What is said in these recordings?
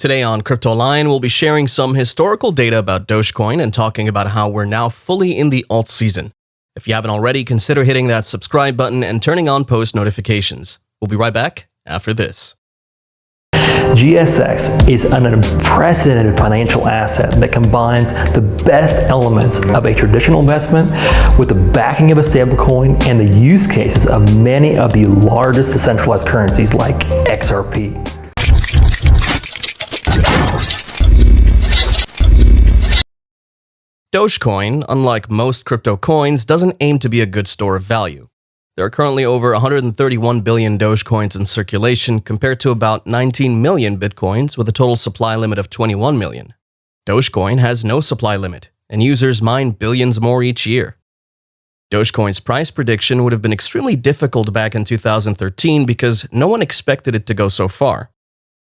Today on Crypto Line, we'll be sharing some historical data about Dogecoin and talking about how we're now fully in the alt season. If you haven't already, consider hitting that subscribe button and turning on post notifications. We'll be right back after this. GSX is an unprecedented financial asset that combines the best elements of a traditional investment with the backing of a stablecoin and the use cases of many of the largest decentralized currencies like XRP. Dogecoin, unlike most crypto coins, doesn't aim to be a good store of value. There are currently over 131 billion Dogecoins in circulation compared to about 19 million Bitcoins with a total supply limit of 21 million. Dogecoin has no supply limit, and users mine billions more each year. Dogecoin's price prediction would have been extremely difficult back in 2013 because no one expected it to go so far.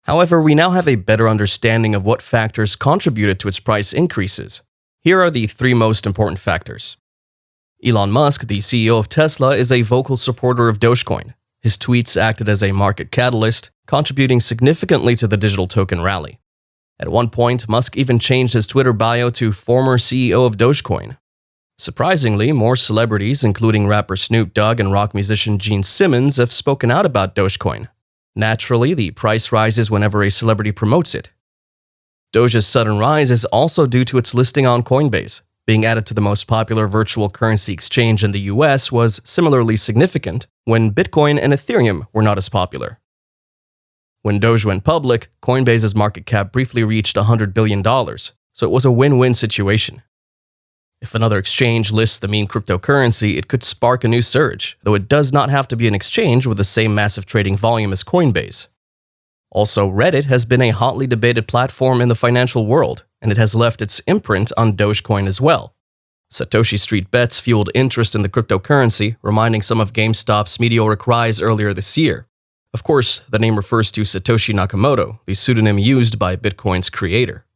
However, we now have a better understanding of what factors contributed to its price increases. Here are the three most important factors. Elon Musk, the CEO of Tesla, is a vocal supporter of Dogecoin. His tweets acted as a market catalyst, contributing significantly to the digital token rally. At one point, Musk even changed his Twitter bio to former CEO of Dogecoin. Surprisingly, more celebrities, including rapper Snoop Dogg and rock musician Gene Simmons, have spoken out about Dogecoin. Naturally, the price rises whenever a celebrity promotes it. Doge's sudden rise is also due to its listing on Coinbase. Being added to the most popular virtual currency exchange in the US was similarly significant when Bitcoin and Ethereum were not as popular. When Doge went public, Coinbase's market cap briefly reached $100 billion, so it was a win-win situation. If another exchange lists the meme cryptocurrency, it could spark a new surge, though it does not have to be an exchange with the same massive trading volume as Coinbase. Also, Reddit has been a hotly debated platform in the financial world, and it has left its imprint on Dogecoin as well. Satoshi Street bets fueled interest in the cryptocurrency, reminding some of GameStop's meteoric rise earlier this year. Of course, the name refers to Satoshi Nakamoto, the pseudonym used by Bitcoin's creator.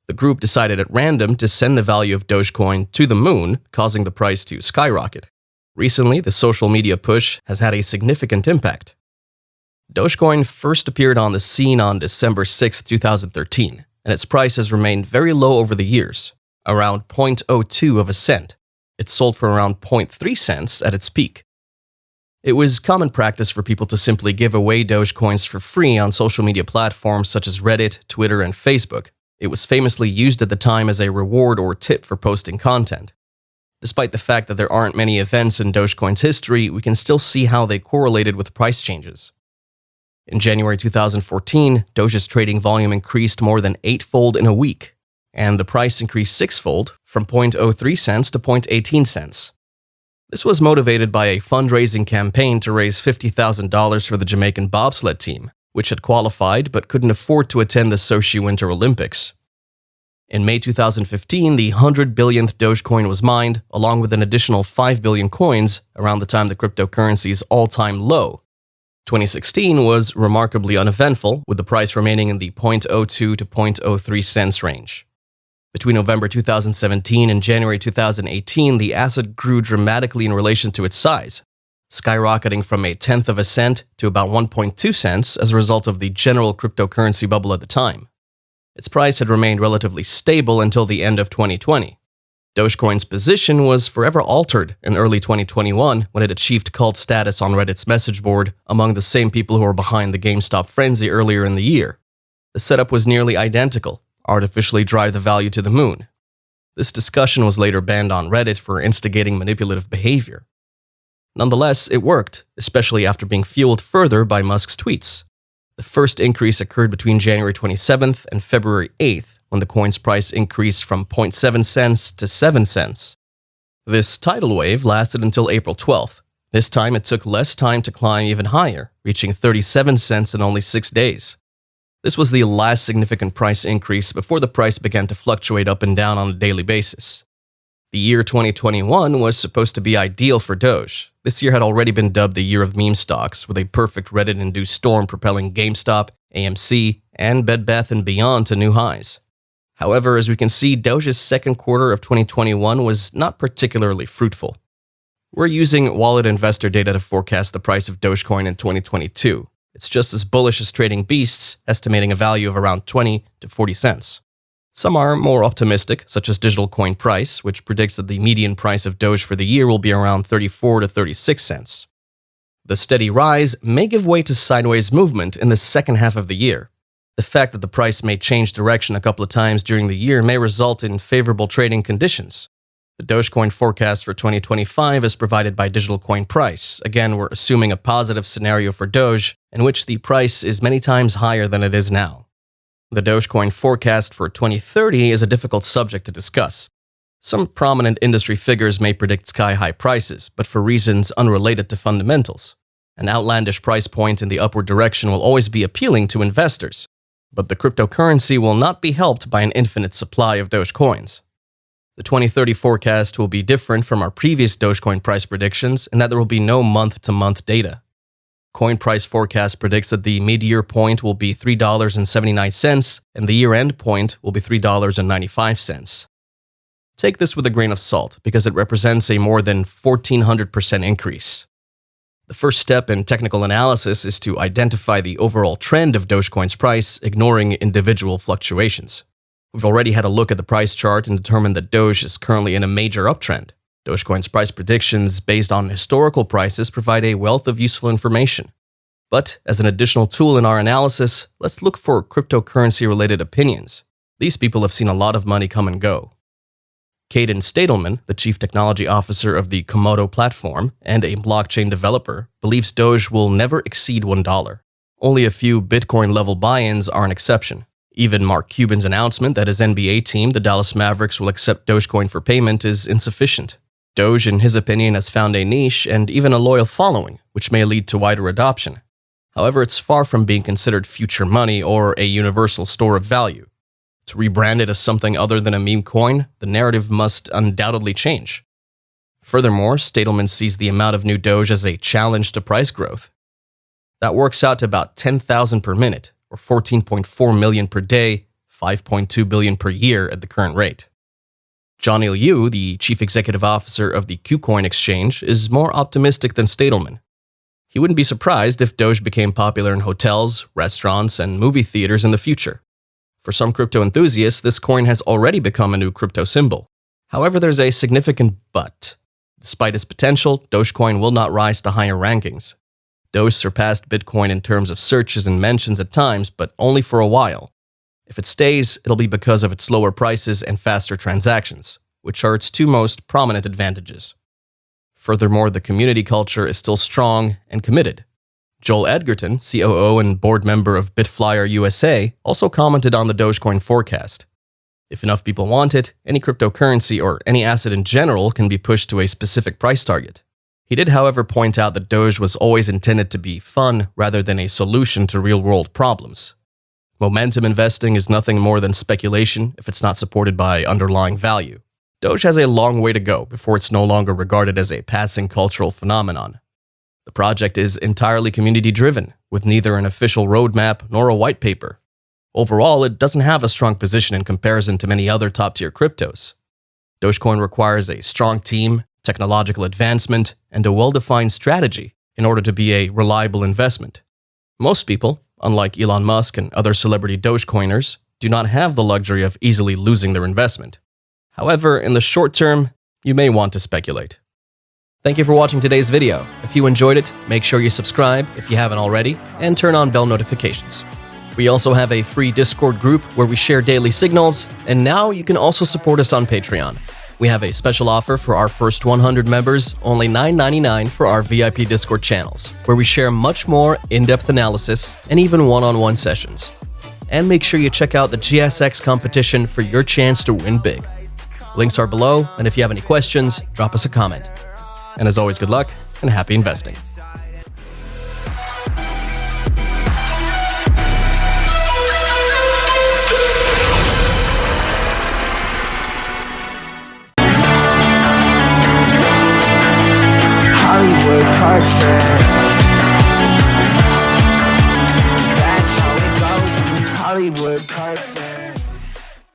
The group decided at random to send the value of Dogecoin to the moon, causing the price to skyrocket. Recently, the social media push has had a significant impact. Dogecoin first appeared on the scene on December 6, 2013, and its price has remained very low over the years, around 0.02 of a cent. It sold for around 0.3 cents at its peak. It was common practice for people to simply give away Dogecoins for free on social media platforms such as Reddit, Twitter, and Facebook. It was famously used at the time as a reward or tip for posting content. Despite the fact that there aren't many events in Dogecoin's history, we can still see how they correlated with price changes. In January 2014, Doge's trading volume increased more than 8-fold in a week, and the price increased 6-fold from 0.03 cents to 0.18 cents. This was motivated by a fundraising campaign to raise $50,000 for the Jamaican bobsled team, which had qualified but couldn't afford to attend the Sochi Winter Olympics. In May 2015, the 100 billionth Dogecoin was mined, along with an additional 5 billion coins, around the time the cryptocurrency's all-time low. 2016 was remarkably uneventful, with the price remaining in the 0.02 to 0.03 cents range. Between November 2017 and January 2018, the asset grew dramatically in relation to its size, skyrocketing from a tenth of a cent to about 1.2 cents as a result of the general cryptocurrency bubble at the time. Its price had remained relatively stable until the end of 2020. Dogecoin's position was forever altered in early 2021 when it achieved cult status on Reddit's message board among the same people who were behind the GameStop frenzy earlier in the year. The setup was nearly identical: artificially drive the value to the moon. This discussion was later banned on Reddit for instigating manipulative behavior. Nonetheless, it worked, especially after being fueled further by Musk's tweets. The first increase occurred between January 27th and February 8th, when the coin's price increased from 0.7 cents to 7 cents. This tidal wave lasted until April 12th. This time it took less time to climb even higher, reaching 37 cents in only 6 days. This was the last significant price increase before the price began to fluctuate up and down on a daily basis. The year 2021 was supposed to be ideal for Doge. This year had already been dubbed the year of meme stocks, with a perfect Reddit-induced storm propelling GameStop, AMC, and Bed Bath & Beyond to new highs. However, as we can see, Doge's second quarter of 2021 was not particularly fruitful. We're using wallet investor data to forecast the price of Dogecoin in 2022. It's just as bullish as trading beasts, estimating a value of around 20 to 40 cents. Some are more optimistic, such as Digital Coin Price, which predicts that the median price of Doge for the year will be around 34 to 36 cents. The steady rise may give way to sideways movement in the second half of the year. The fact that the price may change direction a couple of times during the year may result in favorable trading conditions. The Dogecoin forecast for 2025 is provided by Digital Coin Price. Again, we're assuming a positive scenario for Doge, in which the price is many times higher than it is now. The Dogecoin forecast for 2030 is a difficult subject to discuss. Some prominent industry figures may predict sky-high prices, but for reasons unrelated to fundamentals. An outlandish price point in the upward direction will always be appealing to investors, but the cryptocurrency will not be helped by an infinite supply of Dogecoins. The 2030 forecast will be different from our previous Dogecoin price predictions in that there will be no month-to-month data. Coin Price Forecast predicts that the mid-year point will be $3.79 and the year-end point will be $3.95. Take this with a grain of salt because it represents a more than 1,400% increase. The first step in technical analysis is to identify the overall trend of Dogecoin's price, ignoring individual fluctuations. We've already had a look at the price chart and determined that Doge is currently in a major uptrend. Dogecoin's price predictions based on historical prices provide a wealth of useful information. But as an additional tool in our analysis, let's look for cryptocurrency-related opinions. These people have seen a lot of money come and go. Caden Stadelman, the chief technology officer of the Komodo platform and a blockchain developer, believes Doge will never exceed $1. Only a few Bitcoin-level buy-ins are an exception. Even Mark Cuban's announcement that his NBA team, the Dallas Mavericks, will accept Dogecoin for payment is insufficient. Doge, in his opinion, has found a niche and even a loyal following, which may lead to wider adoption. However, it's far from being considered future money or a universal store of value. To rebrand it as something other than a meme coin, the narrative must undoubtedly change. Furthermore, Stadelman sees the amount of new Doge as a challenge to price growth. That works out to about 10,000 per minute, or 14.4 million per day, 5.2 billion per year at the current rate. Johnny Liu, the chief executive officer of the KuCoin exchange, is more optimistic than Stadelman. He wouldn't be surprised if Doge became popular in hotels, restaurants, and movie theaters in the future. For some crypto enthusiasts, this coin has already become a new crypto symbol. However, there's a significant but. Despite its potential, Dogecoin will not rise to higher rankings. Doge surpassed Bitcoin in terms of searches and mentions at times, but only for a while. If it stays, it'll be because of its lower prices and faster transactions, which are its two most prominent advantages. Furthermore, the community culture is still strong and committed. Joel Edgerton, COO and board member of Bitflyer USA, also commented on the Dogecoin forecast. If enough people want it, any cryptocurrency or any asset in general can be pushed to a specific price target. He did, however, point out that Doge was always intended to be fun rather than a solution to real-world problems. Momentum investing is nothing more than speculation if it's not supported by underlying value. Doge has a long way to go before it's no longer regarded as a passing cultural phenomenon. The project is entirely community-driven, with neither an official roadmap nor a white paper. Overall, it doesn't have a strong position in comparison to many other top-tier cryptos. Dogecoin requires a strong team, technological advancement, and a well-defined strategy in order to be a reliable investment. Most people, unlike Elon Musk and other celebrity Dogecoiners, do not have the luxury of easily losing their investment. However, in the short term, you may want to speculate. Thank you for watching today's video. If you enjoyed it, make sure you subscribe if you haven't already, and turn on bell notifications. We also have a free Discord group where we share daily signals, and now you can also support us on Patreon. We have a special offer for our first 100 members, only $9.99 for our VIP Discord channels, where we share much more in-depth analysis and even one-on-one sessions. And make sure you check out the GSX competition for your chance to win big. Links are below, and if you have any questions, drop us a comment. And as always, good luck and happy investing. Hollywood car sale.